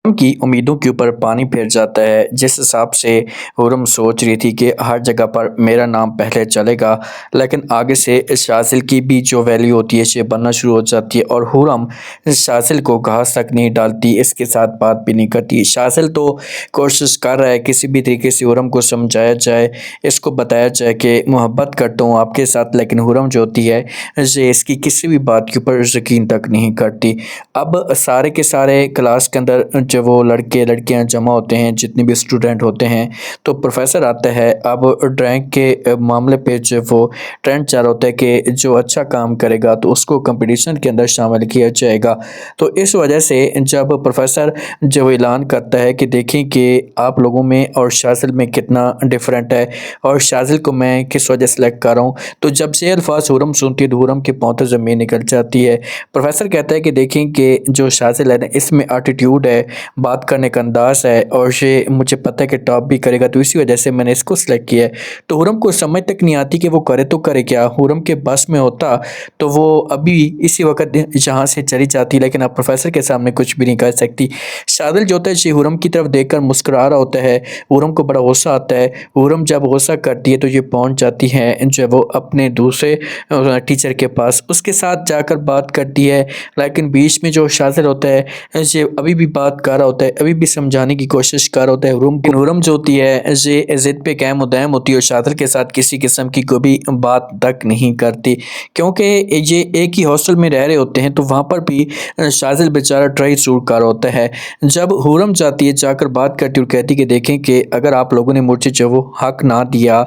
की उम्मीदों के ऊपर पानी फिर जाता है। जिस हिसाब से हुरम सोच रही थी कि हर जगह पर मेरा नाम पहले चलेगा, लेकिन आगे से शाज़िल की भी जो वैल्यू होती है ये बनना शुरू हो जाती है और हुरम शाज़िल को घास तक नहीं डालती, इसके साथ बात भी नहीं करती। शाज़िल तो कोशिश कर रहा है किसी भी तरीके से हुरम को समझाया जाए, इसको बताया जाए कि मोहब्बत करता हूँ आपके साथ, लेकिन हुरम जो होती है ये इसकी किसी भी बात के ऊपर यकीन तक नहीं करती। अब सारे के सारे क्लास के अंदर जब वो लड़के लड़कियां जमा होते हैं, जितने भी स्टूडेंट होते हैं, तो प्रोफेसर आता है। अब ड्राइंग के मामले पे जो वो ट्रेंड चाह रहा होता है कि जो अच्छा काम करेगा तो उसको कंपटीशन के अंदर शामिल किया जाएगा। तो इस वजह से जब प्रोफेसर जब ऐलान करता है कि देखें कि आप लोगों में और शाज़िल में कितना डिफरेंट है और शाज़िल को मैं किस वजह सेलेक्ट कर रहा हूँ, तो जब से अल्फाज हुरम सुनती है तो हुरम के पाँव से ज़मीन निकल जाती है। प्रोफेसर कहता है कि देखें कि जो शाज़िल है ना, इसमें एटीट्यूड है, बात करने का अंदाज है और ये मुझे पता है कि टॉप भी करेगा, तो इसी वजह से मैंने इसको सिलेक्ट किया है। तो हुरम को समझ तक नहीं आती कि वो करे तो करे क्या। हुरम के बस में होता तो वो अभी इसी वक्त यहाँ से चली जाती, लेकिन अब प्रोफेसर के सामने कुछ भी नहीं कर सकती। शादिल जो होता है ये हुरम की तरफ देखकर मुस्कुरा रहा होता है। हुरम को बड़ा गुस्सा आता है। हुरम जब गुस्सा करती है तो ये पहुंच जाती है जो वो अपने दूसरे टीचर के पास, उसके साथ जाकर बात करती है, लेकिन बीच में जो शाज़िल होता है ये अभी भी बात कर रहा होता है, अभी भी समझाने की कोशिश कर रहा होता है हुरम को। हुरम जो होती है ये ज़िद पे कायम व दायम होती है और शाज़िल के साथ किसी किस्म की कोई भी बात तक नहीं करती, क्योंकि ये एक ही हॉस्टल में रह रहे होते हैं। तो वहाँ पर भी शाज़िल बेचारा ट्राई जरूर कर रहा होता है। जब हुरम जाती है, जाकर बात करती है और कहती है कि देखें कि अगर आप लोगों ने मुझे जो वो हक ना दिया,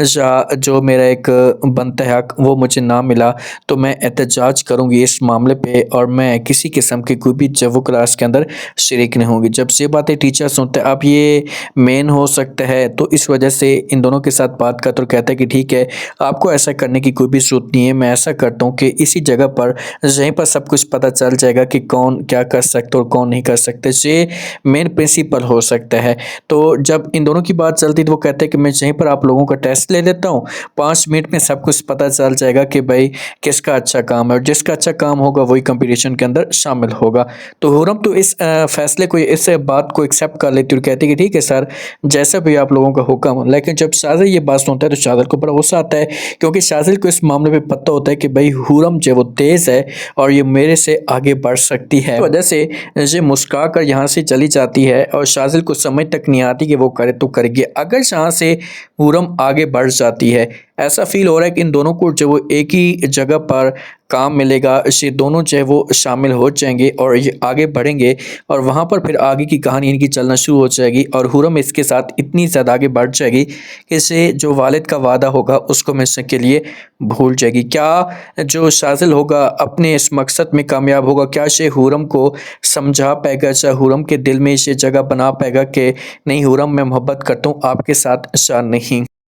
या जो मेरा एक बनता है हक वो मुझे ना मिला, तो मैं एहतजाज करूँगी इस मामले पे और मैं किसी किस्म की कोई भी जब वो क्लास के अंदर शरीक नहीं होंगी। जब ये बातें टीचर सुनते हैं, अब ये मेन हो सकता है, तो इस वजह से इन दोनों के साथ बात करते और कहता है कि ठीक है, आपको ऐसा करने की कोई भी ज़रूरत नहीं है। मैं ऐसा करता हूँ कि इसी जगह पर यहीं पर सब कुछ पता चल जाएगा कि कौन क्या कर सकता है और कौन नहीं कर सकते। ये मेन प्रिंसिपल हो सकता है। तो जब इन दोनों की बात चलती तो वो कहते हैं कि मैं यहीं पर आप लोगों का टेस्ट ले लेता हूँ, 5 मिनट में सब कुछ पता चल जाएगा कि भाई किसका अच्छा काम है, और जिसका अच्छा काम होगा वही कंपटीशन के अंदर शामिल होगा। तो हुरम तो इस फैसले को, इस बात को एक्सेप्ट कर लेती है और कहती है कि ठीक है सर, जैसा भी आप लोगों का हुक्म। लेकिन जब शाज़िल ये बात सुनता है तो शाज़िल को बड़ा गुस्सा आता है, क्योंकि शाज़िल को इस मामले पे पता होता है कि भाई हुरम जो वो तेज़ है और ये मेरे से आगे बढ़ सकती है। इस वजह से ये मुस्कुरा कर यहाँ से चली जाती है और शाज़िल को समझ तक नहीं आती कि वो करे तो करेगी। अगर यहाँ से हुरम आगे बढ़ जाती है, ऐसा फील हो रहा है कि इन दोनों को जो वो एक ही जगह पर काम मिलेगा, ये दोनों जो है वो शामिल हो जाएंगे और ये आगे बढ़ेंगे और वहाँ पर फिर आगे की कहानी इनकी चलना शुरू हो जाएगी और हुरम इसके साथ इतनी ज़्यादा आगे बढ़ जाएगी कि इसे जो वालिद का वादा होगा उसको मिलने के लिए भूल जाएगी। क्या जो शाज़िल होगा अपने इस मकसद में कामयाब होगा? क्या ये हुरम को समझा पाएगा? क्या हुरम के दिल में ये जगह बना पाएगा कि नहीं हुरम, मैं मोहब्बत करता हूँ आपके साथ, शान नहीं।